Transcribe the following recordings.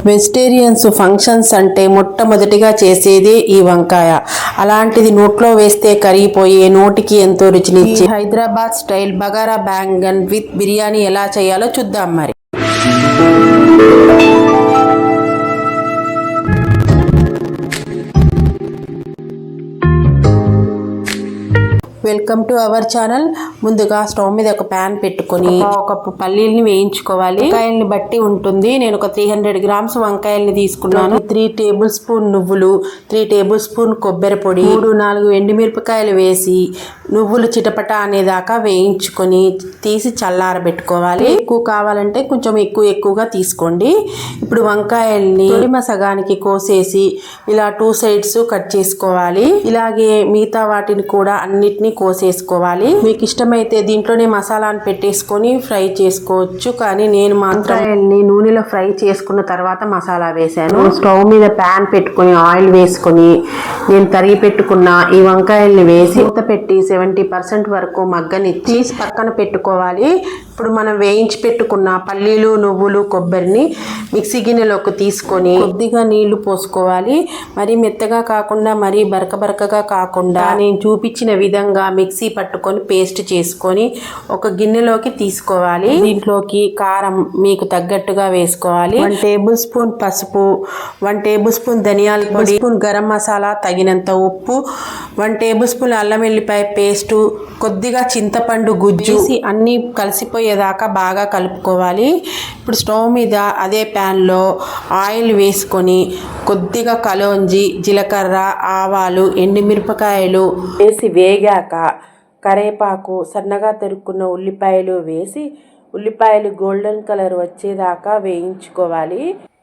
Vegetarians functions అంటే మొట్టమొదటిగా చేసేదే ఈ వంకాయ. అలాంటిది నోట్లో వేస్తే కరిగిపోయే, నోటికి ఎంతో రుచినిచ్చే హైదరాబాద్ స్టైల్ బగారా బ్యాంగన్ విత్ బిర్యానీ ఎలా చేయాలో చూద్దాం మరి. Welcome to our channel. ముందుగా స్టవ్ మీద ఒక ప్యాన్ పెట్టుకొని ఒక కప్పు పల్లీల్ని వేయించుకోవాలి. వంకాయల్ని బట్టి ఉంటుంది. నేను ఒక 300 గ్రామ్స్ వంకాయల్ని తీసుకున్నాను. 3 టేబుల్ స్పూన్ నువ్వులు, 3 టేబుల్ స్పూన్ కొబ్బరి పొడి, 3-4 ఎండుమిరపకాయలు వేసి నువ్వులు చిటపట అనేదాకా వేయించుకొని తీసి చల్లారబెట్టుకోవాలి. ఎక్కువ కావాలంటే కొంచెం ఎక్కువగా తీసుకోండి. ఇప్పుడు వంకాయల్ని తొడిమ సగానికి కోసేసి ఇలా 2 సైడ్స్ కట్ చేసుకోవాలి. ఇలాగే మిగతా వాటిని కూడా అన్నిటినీ కోసేసుకోవాలి. మీకు ఇష్టమైతే దీంట్లోనే మసాలాను పెట్టేసుకొని ఫ్రై చేసుకోవచ్చు. కానీ నేను వంకాయల్ని నూనెలో ఫ్రై చేసుకున్న తర్వాత మసాలా వేసాను. స్టవ్ మీద ప్యాన్ పెట్టుకొని ఆయిల్ వేసుకొని నేను తరిగి పెట్టుకున్న ఈ వంకాయల్ని వేసి మూత పెట్టి 70% వరకు మగ్గనిచ్చి పక్కన పెట్టుకోవాలి. ఇప్పుడు మనం వేయించి పెట్టుకున్న పల్లీలు, నువ్వులు, కొబ్బరిని మిక్సీ గిన్నెలోకి తీసుకొని కొద్దిగా నీళ్లు పోసుకోవాలి. మరీ మెత్తగా కాకుండా మరీ బరకగా కాకుండా నేను చూపించిన విధంగా మిక్సీ పట్టుకొని పేస్ట్ చేసుకొని ఒక గిన్నెలోకి తీసుకోవాలి. దీంట్లోకి కారం మీకు తగ్గట్టుగా వేసుకోవాలి. 1 టేబుల్ స్పూన్ పసుపు, 1 టేబుల్ స్పూన్ ధనియాల పొడి, స్పూన్ గరం మసాలా, తగినంత ఉప్పు, 1 టేబుల్ స్పూన్ అల్లం వెల్లిపాయ పేస్టు, కొద్దిగా చింతపండు గుజ్జు అన్నీ కలిసిపోయేదాకా బాగా కలుపుకోవాలి. ఇప్పుడు స్టవ్ మీద అదే ప్యాన్లో ఆయిల్ వేసుకొని కొద్దిగా కలోంజి, జీలకర్ర, ఆవాలు, ఎండుమిరపకాయలు వేసి వేగాక కరేపాకు, సన్నగా తరుక్కున్న ఉల్లిపాయలు వేసి ఉల్లిపాయలు గోల్డెన్ కలర్ వచ్చేదాకా వేయించుకోవాలి.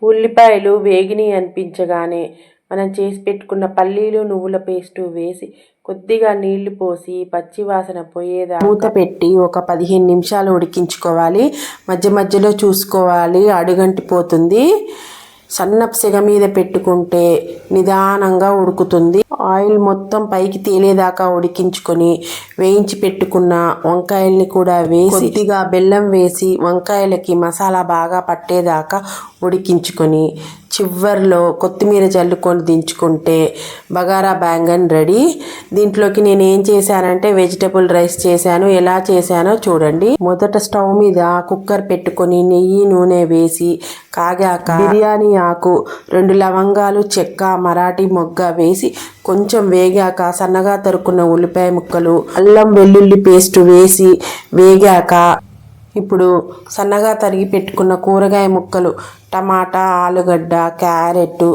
ఉల్లిపాయలు వేగిని అనిపించగానే మనం చేసి పెట్టుకున్న పల్లీలు, నువ్వుల పేస్టు వేసి కొద్దిగా నీళ్లు పోసి పచ్చివాసన పోయేదాకా మూత పెట్టి ఒక 15 నిమిషాలు ఉడికించుకోవాలి. మధ్యలో చూసుకోవాలి, అడుగంటిపోతుంది. సన్నపు సెగ మీద పెట్టుకుంటే నిదానంగా ఉడుకుతుంది. ఆయిల్ మొత్తం పైకి తేలేదాకా ఉడికించుకొని వేయించి పెట్టుకున్న వంకాయల్ని కూడా వేసి కొద్దిగా బెల్లం వేసి వంకాయలకి మసాలా బాగా పట్టేదాకా ఉడికించుకొని చివర్లో కొత్తిమీర చల్లుకొని దించుకుంటే బగారా బ్యాంగన్ రెడీ. దీంట్లోకి నేను ఏం చేశానంటే వెజిటబుల్ రైస్ చేశాను. ఎలా చేశానో చూడండి. మొదట స్టవ్ మీద కుక్కర్ పెట్టుకొని నెయ్యి, నూనె వేసి కాగాక బిర్యానీ ఆకు, 2 లవంగాలు, చెక్క, మరాఠీ మొగ్గ వేసి కొంచెం వేగాక సన్నగా తరుక్కున్న ఉల్లిపాయ ముక్కలు, అల్లం వెల్లుల్లి పేస్ట్ వేసి వేగాక ఇప్పుడు సన్నగా తరిగి పెట్టుకున్న కూరగాయ ముక్కలు, టమాటా, ఆలుగడ్డ, క్యారెట్,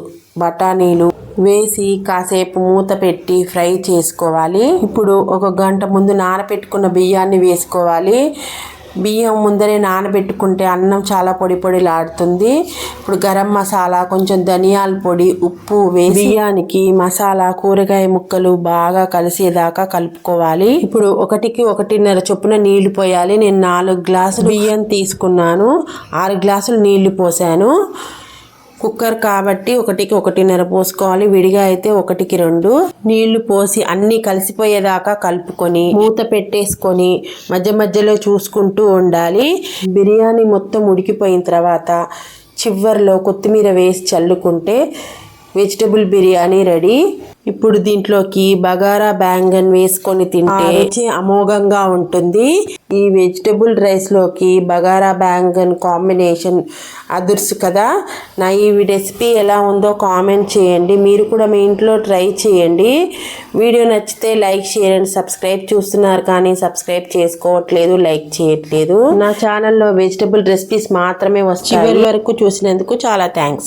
బఠానీలు వేసి కాసేపు మూత పెట్టి ఫ్రై చేసుకోవాలి. ఇప్పుడు 1 గంట ముందు నానబెట్టుకున్న బియ్యాన్ని వేసుకోవాలి. బియ్యం ముందరే నానబెట్టుకుంటే అన్నం చాలా పొడిలాడుతుంది. ఇప్పుడు గరం మసాలా, కొంచెం ధనియాల పొడి, ఉప్పు వేసి బియ్యానికి మసాలా, కూరగాయ ముక్కలు బాగా కలిసేదాకా కలుపుకోవాలి. ఇప్పుడు 1కి 1.5 చొప్పున నీళ్లు పోయాలి. నేను 4 గ్లాసులు బియ్యం తీసుకున్నాను, 6 గ్లాసులు నీళ్లు పోసాను. కుక్కర్ కాబట్టి 1కి 1.5 పోసుకోవాలి. విడిగా అయితే 1కి 2 నీళ్లు పోసి అన్నీ కలిసిపోయేదాకా కలుపుకొని మూత పెట్టేసుకొని మధ్యలో చూసుకుంటూ ఉండాలి. బిర్యానీ మొత్తం ఉడికిపోయిన తర్వాత చివర్లో కొత్తిమీర వేసి చల్లుకుంటే వెజిటబుల్ బిర్యానీ రెడీ. ఇప్పుడు దీంట్లోకి బగారా బ్యాంగన్ వేసుకొని తింటే రుచి అమోఘంగా ఉంటుంది. ఈ వెజిటబుల్ రైస్లోకి బగారా బ్యాంగన్ కాంబినేషన్ అదుర్సు కదా. నా ఈ రెసిపీ ఎలా ఉందో కామెంట్ చేయండి. మీరు కూడా మీ ఇంట్లో ట్రై చేయండి. వీడియో నచ్చితే లైక్, షేర్ అండ్ సబ్స్క్రైబ్. చూస్తున్నారు కానీ సబ్స్క్రైబ్ చేసుకోవట్లేదు, లైక్ చేయట్లేదు. నా ఛానల్లో వెజిటబుల్ రెసిపీస్ మాత్రమే వస్తాయి. చివరి వరకు చూసినందుకు చాలా థ్యాంక్స్.